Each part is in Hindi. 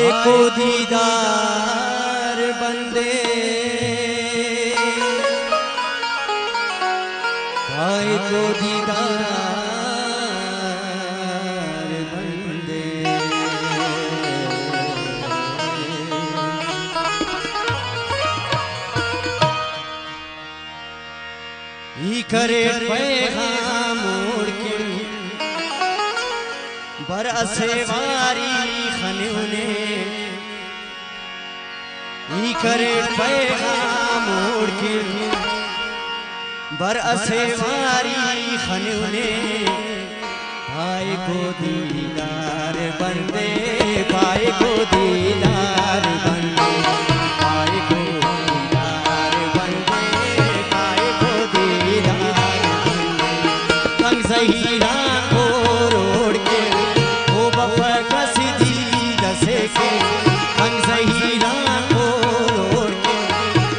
भाई को दीदार बंदे, भाई को दीदार बंदे। ही करे पैगाम मोड़ के बरसे वारी खने, ही करे पैगाम मोड़ के बरसे वारी खने। भाई को दीदार बंदे, भाई को दीदार बंदे, भाई को दीदार बंदे, भाई को दीदार बंदे। संग सहीरा को रोड़ के वो बफा कसी दसे के, संग सहीरा को रोड़ के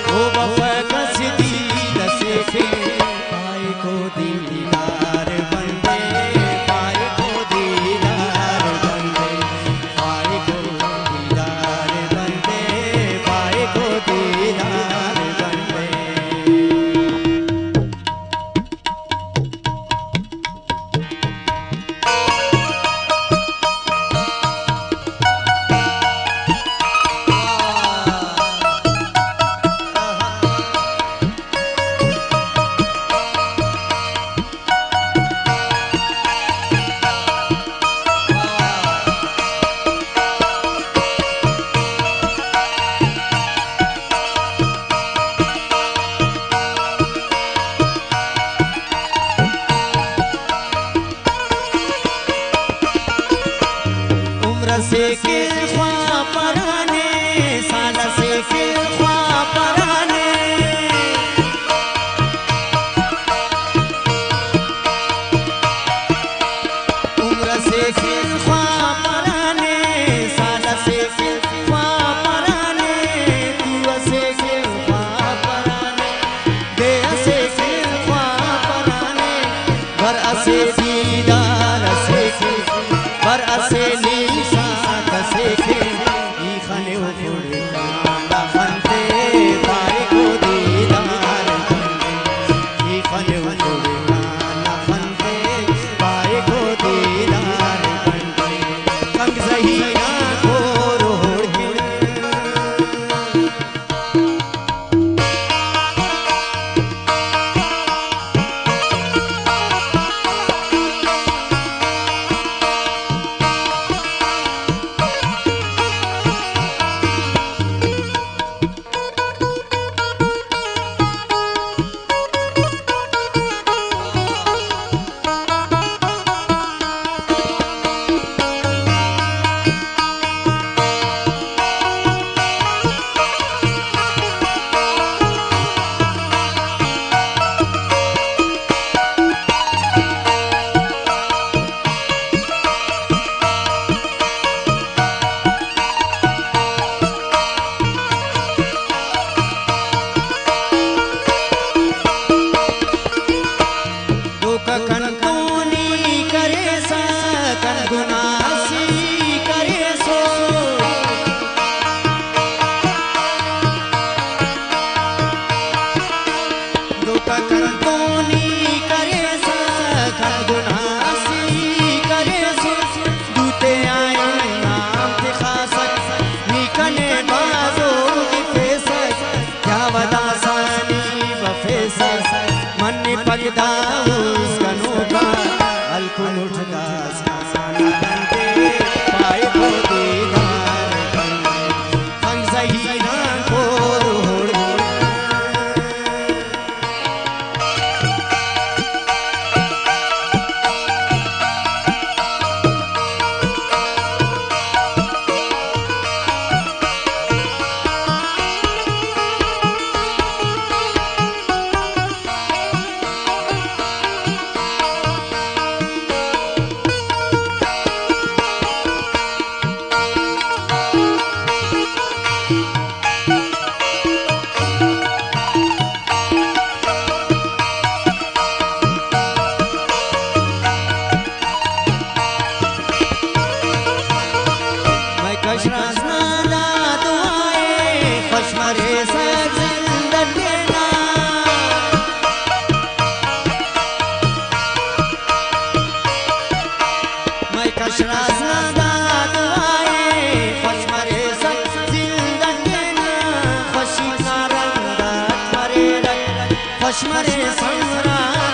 वो बफा कसी दसे के। भाई को दीदार बंदे, भाई को दीदार बंदे, भाई को दीदार बंदे, भाई को दीदार बंदे। से के ख्वाब पराने, साल से के ख्वाब पराने, उम्र से के ख्वाब पराने, साल से के ख्वाब पराने, दुआ से के ख्वाब पराने, दे से के ख्वाब पराने, घर से दीदार से के बर से नीसा से के ई खने उफुड़ काला खनते। भाई को दीदार बंदे, ई खने उफुड़ काला खनते। भाई को दीदार बंदे, संग सहीरा को रोड़ के भाई को दीदार बंदे, संग सहीरा को रोड़ संसार